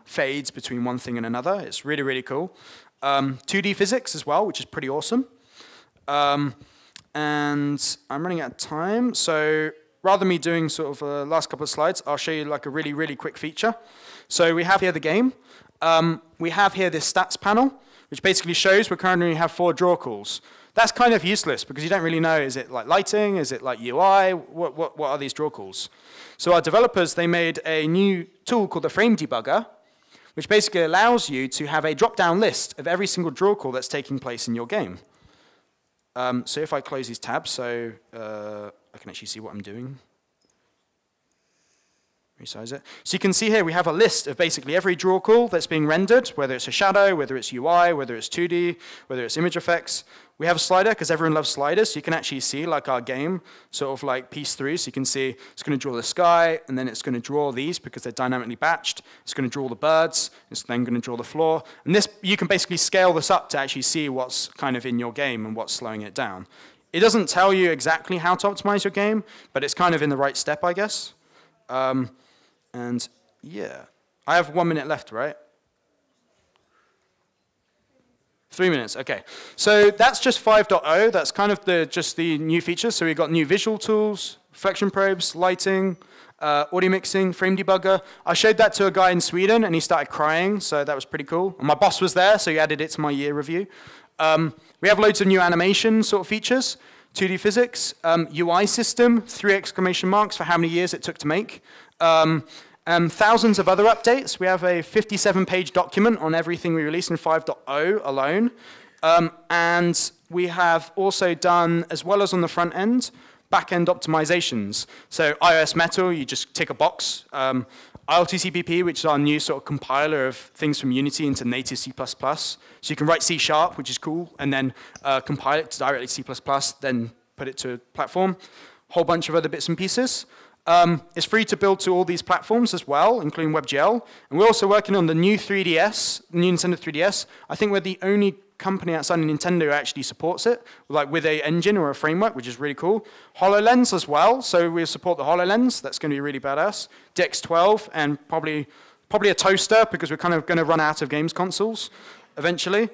fades between one thing and another. It's really, really cool. 2D physics as well, which is pretty awesome. And I'm running out of time. So rather than me doing sort of last couple of slides, I'll show you like a really, really quick feature. So we have here the game. We have here this stats panel, which basically shows we currently have 4 draw calls. That's kind of useless because you don't really know, is it like lighting, is it like UI, what are these draw calls? So our developers, they made a new tool called the Frame Debugger, which basically allows you to have a drop-down list of every single draw call that's taking place in your game. So if I close these tabs, so I can actually see what I'm doing. Resize it. So you can see here we have a list of basically every draw call that's being rendered, whether it's a shadow, whether it's UI, whether it's 2D, whether it's image effects. We have a slider because everyone loves sliders, so you can actually see like our game sort of like piece through. So you can see it's going to draw the sky, and then it's going to draw these because they're dynamically batched. It's going to draw the birds. It's then going to draw the floor. And this, you can basically scale this up to actually see what's kind of in your game and what's slowing it down. It doesn't tell you exactly how to optimize your game, but it's kind of in the right step, I guess. And yeah, I have 1 minute left, right? 3 minutes, okay. So that's just 5.0. That's kind of just the new features. So we've got new visual tools, reflection probes, lighting, audio mixing, frame debugger. I showed that to a guy in Sweden, and he started crying, so that was pretty cool. And my boss was there, so he added it to my year review. We have loads of new animation sort of features, 2D physics, UI system, 3 exclamation marks for how many years it took to make. Thousands of other updates. We have a 57-page document on everything we released in 5.0 alone. And we have also done, as well as on the front end, back-end optimizations. So iOS Metal, you just tick a box. ILTCPP, which is our new sort of compiler of things from Unity into native C++. So you can write C#, which is cool, and then compile it to directly C++, then put it to a platform. Whole bunch of other bits and pieces. It's free to build to all these platforms as well, including WebGL. And we're also working on the new 3DS, the new Nintendo 3DS. I think we're the only company outside of Nintendo who actually supports it, like with an engine or a framework, which is really cool. HoloLens as well, so we support the HoloLens. That's going to be really badass. DX12, and probably a toaster, because we're kind of going to run out of games consoles eventually.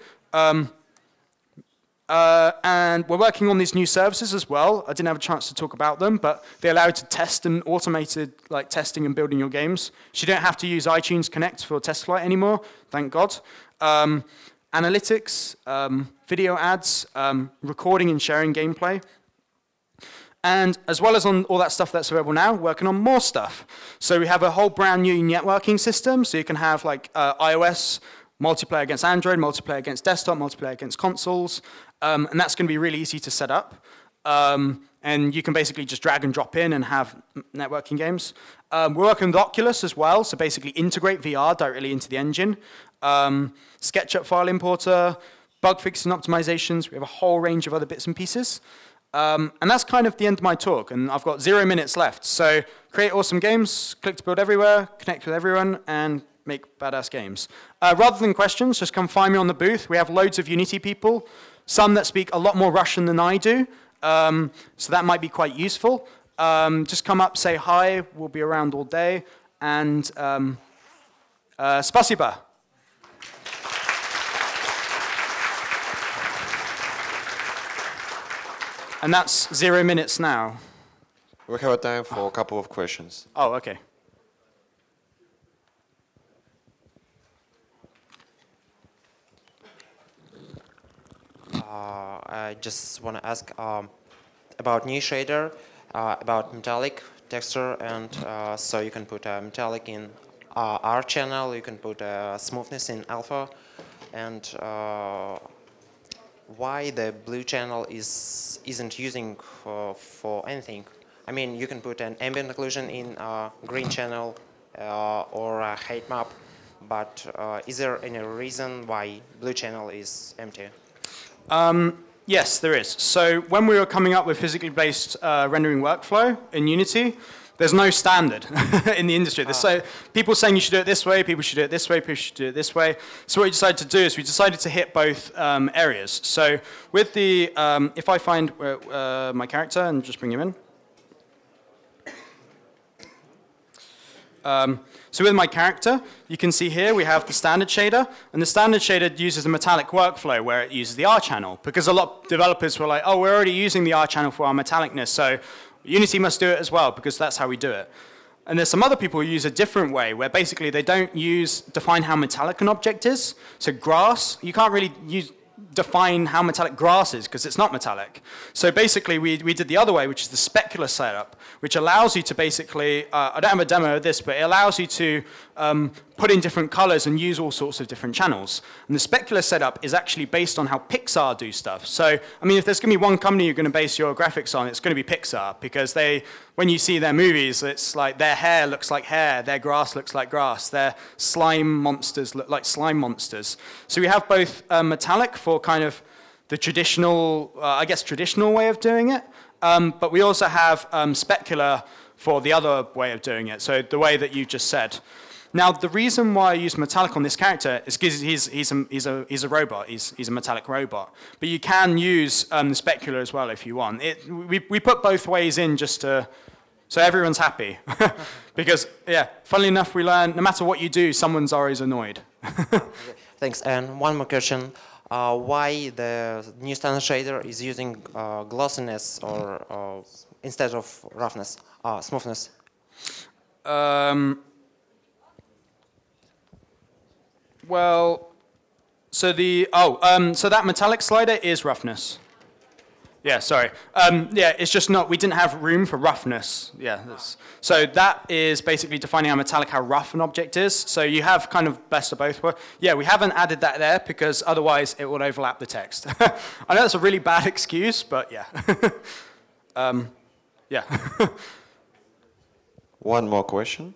And we're working on these new services as well. I didn't have a chance to talk about them, but they allow you to test and automated like testing and building your games. So you don't have to use iTunes Connect for TestFlight anymore, thank God. Analytics, video ads, recording and sharing gameplay. And as well as on all that stuff that's available now, working on more stuff. So we have a whole brand new networking system, so you can have like iOS, multiplayer against Android, multiplayer against desktop, multiplayer against consoles. And that's going to be really easy to set up. And you can basically just drag and drop in and have networking games. We're working with Oculus as well, so basically integrate VR directly into the engine. SketchUp file importer, bug fixing optimizations. We have a whole range of other bits and pieces. And that's kind of the end of my talk, and I've got 0 minutes left. So create awesome games, click to build everywhere, connect with everyone, and make badass games. Rather than questions, just come find me on the booth. We have loads of Unity people, some that speak a lot more Russian than I do, so that might be quite useful. just come up, say hi. We'll be around all day. And spasiba. And that's 0 minutes now. We have time for a couple of questions. Oh, okay. I just want to ask about new shader, about metallic texture, and so you can put metallic in R channel, you can put smoothness in alpha, and why the blue channel isn't using for anything. I mean, you can put an ambient occlusion in green channel or a height map, but is there any reason why blue channel is empty? Yes, there is. So when we were coming up with physically based rendering workflow in Unity, there's no standard in the industry. There's people saying you should do it this way, people should do it this way, people should do it this way. So what we decided to do is we decided to hit both areas. So with the, if I find my character and just bring him in. So with my character, you can see here we have the standard shader, and the standard shader uses the metallic workflow where it uses the R channel, because a lot of developers were like, oh, we're already using the R channel for our metallicness, so Unity must do it as well, because that's how we do it. And there's some other people who use a different way, where basically they don't define how metallic an object is. So grass, you can't really define how metallic grass is because it's not metallic. So basically we did the other way, which is the specular setup, which allows you to basically, I don't have a demo of this, but it allows you to put in different colors and use all sorts of different channels. And the specular setup is actually based on how Pixar do stuff. So, I mean, if there's going to be one company you're going to base your graphics on, it's going to be Pixar, because when you see their movies, it's like their hair looks like hair, their grass looks like grass, their slime monsters look like slime monsters. So we have both metallic for kind of the traditional, I guess, traditional way of doing it, but we also have specular for the other way of doing it, so the way that you just said. Now, the reason why I use metallic on this character is because he's a robot. He's a metallic robot. But you can use the specular as well if you want. We put both ways in just to, so everyone's happy. Because, yeah, funnily enough, we learn no matter what you do, someone's always annoyed. Thanks. And one more question. Why the new standard shader is using glossiness or instead of roughness, smoothness? Well, so so that metallic slider is roughness. Yeah, sorry. Yeah, it's just not, we didn't have room for roughness. Yeah, so that is basically defining how metallic, how rough an object is. So you have kind of best of both worlds. Yeah, we haven't added that there because otherwise it would overlap the text. I know that's a really bad excuse, but yeah. Yeah. One more question.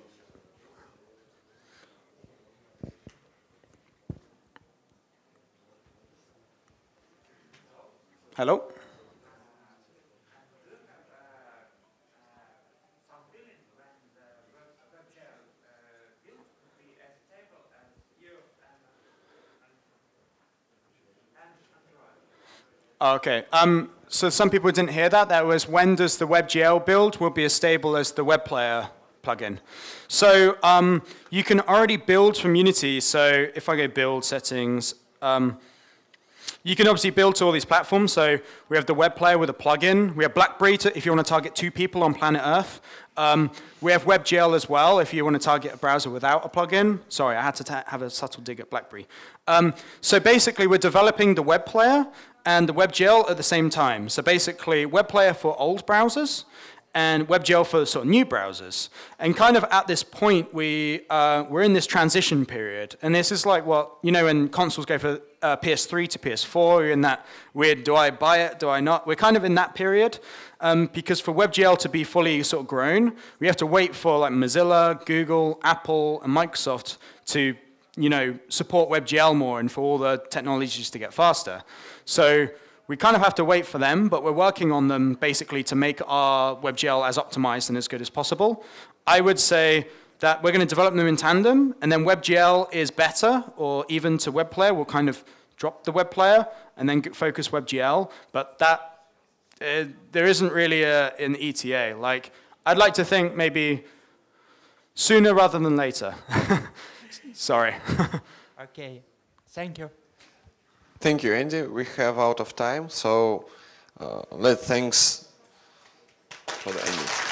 Hello? Okay. So some people didn't hear that. That was when does the WebGL build will be as stable as the web player plugin. So you can already build from Unity. So if I go build settings, you can obviously build to all these platforms. So we have the web player with a plugin. We have BlackBerry if you want to target 2 people on planet Earth. We have WebGL as well if you want to target a browser without a plugin. Sorry, I had to have a subtle dig at BlackBerry. So basically, we're developing the web player and the WebGL at the same time. So basically, web player for old browsers and WebGL for sort of new browsers. And kind of at this point, we're in this transition period. And this is like what, you know, when consoles go for PS3 to PS4, you're in that weird, do I buy it, do I not? We're kind of in that period. Because for WebGL to be fully sort of grown, we have to wait for like Mozilla, Google, Apple, and Microsoft to, you know, support WebGL more and for all the technologies to get faster. So we kind of have to wait for them, but we're working on them basically to make our WebGL as optimized and as good as possible. I would say that we're going to develop them in tandem, and then WebGL is better, or even to web player, we'll kind of drop the web player and then focus WebGL, but that there isn't really an ETA. Like, I'd like to think maybe sooner rather than later. Sorry. Okay, thank you. Thank you, Andy. We have out of time, so let's thanks for the Andy.